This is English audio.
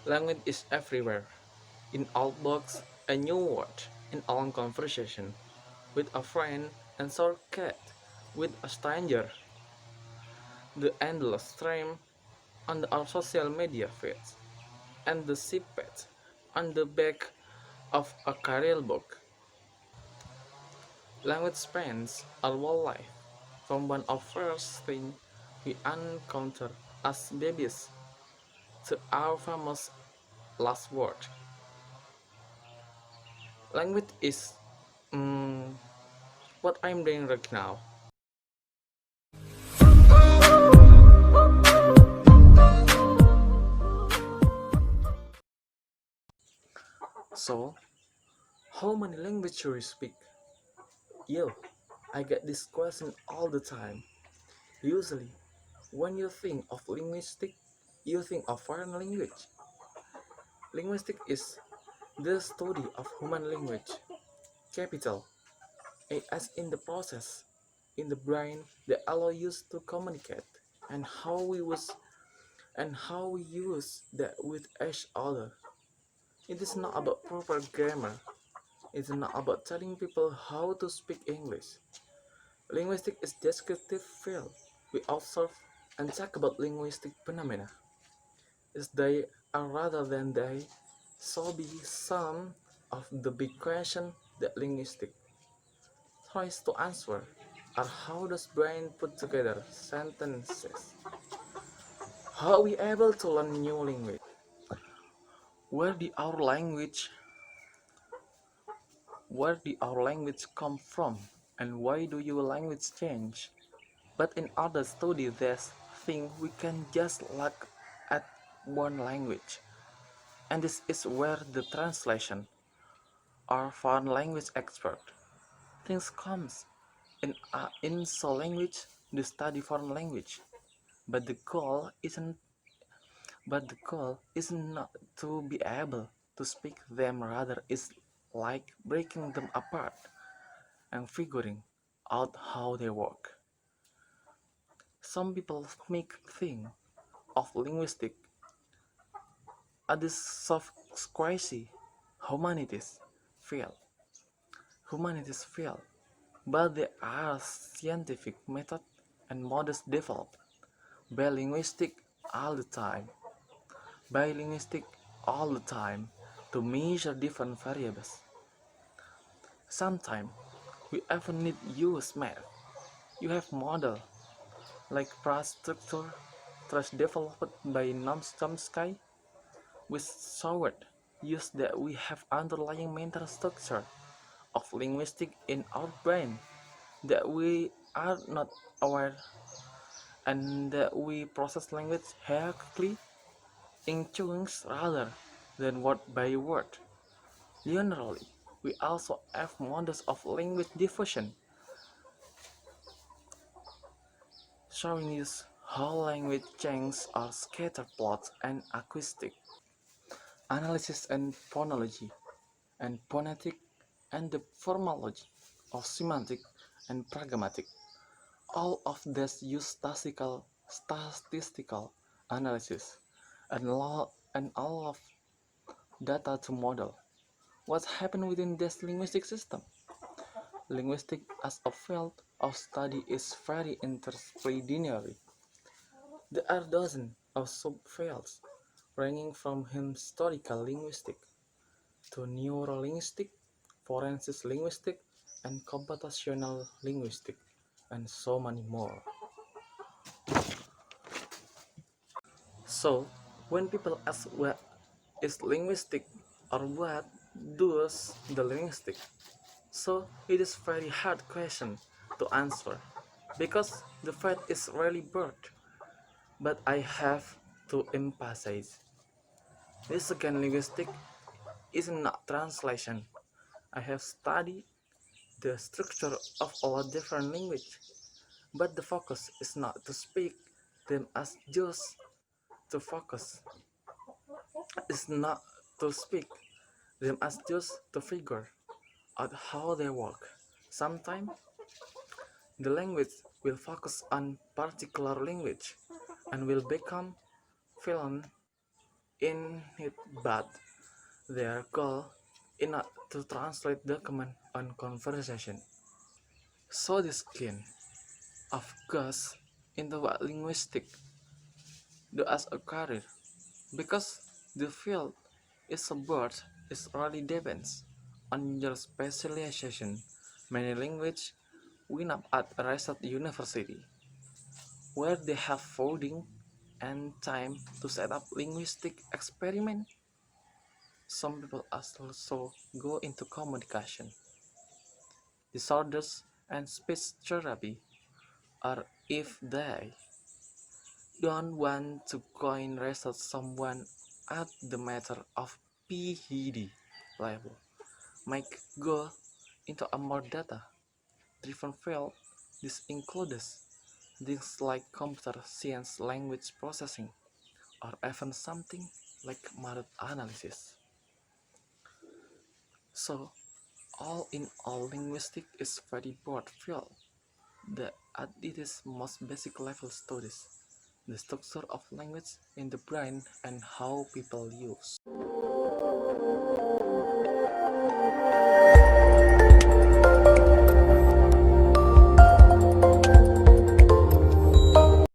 Language is everywhere. In old books, a new word, in a long conversation, with a friend and cat, with a stranger. The endless stream on our social media feeds, and the snippet on the back of a career book. Language spans our whole life, from one of first things we encounter as babies to our famous last word. Language is mm, what I'm doing right now. So, how many languages do you speak? Yo, I get this question all the time. Usually, when you think of linguistic, you think of foreign language. Linguistic is the study of human language. Capital A as in the process, in the brain that allow us to communicate, and how we use that with each other. It is not about proper grammar. It is not about telling people how to speak English. Linguistic is descriptive field. We observe and talk about linguistic phenomena. Is they are rather than they so be some of the big question that linguistic tries to answer are how does brain put together sentences? How are we able to learn new language? Where did our language come from? And why do your language change? But in other studies there's thing we can just look at one language. And this is where the translation or foreign language expert things comes in so language the study foreign language. But the goal isn't not to be able to speak them, rather is like breaking them apart and figuring out how they work. Some people make think of linguistic as this soft squishy humanities field. Humanities field, but there are scientific method and models developed by all the time, by linguistic all the time to measure different variables. Sometimes we even need use math. You have model like phrase structure trust developed by Noam Chomsky which showed use that we have underlying mental structure of linguistic in our brain that we are not aware and that we process language hierarchically in chunks rather than word by word. Generally, we also have models of language diffusion showing us how language changes are scatter plots and acoustic analysis and phonology and phonetic and the formology of semantic and pragmatic. All of this use statistical analysis and all of data to model what happened within this linguistic system. Linguistic as a field of study is very interdisciplinary. There are dozens of subfields ranging from historical linguistic to neurolinguistic, forensic linguistic, and computational linguistic, and so many more. So, when people ask what is linguistic or what does the linguistic, so it is very hard question to answer because the fact is really bird. But I have to emphasize this again linguistic is not translation. I have studied the structure of all different language, but the focus is not to speak them as just to focus is not to speak them as just to figure out how they work. Sometimes the language will focus on particular language and will become fluent in it, but their goal is not to translate document on conversation. So this kind of goes into what linguistic do as a career, because the field is about is really depends on your specialization. Many language win up at a research university, where they have funding and time to set up linguistic experiment. Some people also go into communication disorders and speech therapy, or if they don't want to go in research, someone at the matter of PhD level might go into a more data driven field. This includes things like computer science, language processing, or even something like market analysis. So, all in all, linguistic is very broad field that at its most basic level studies the structure of language in the brain and how people use.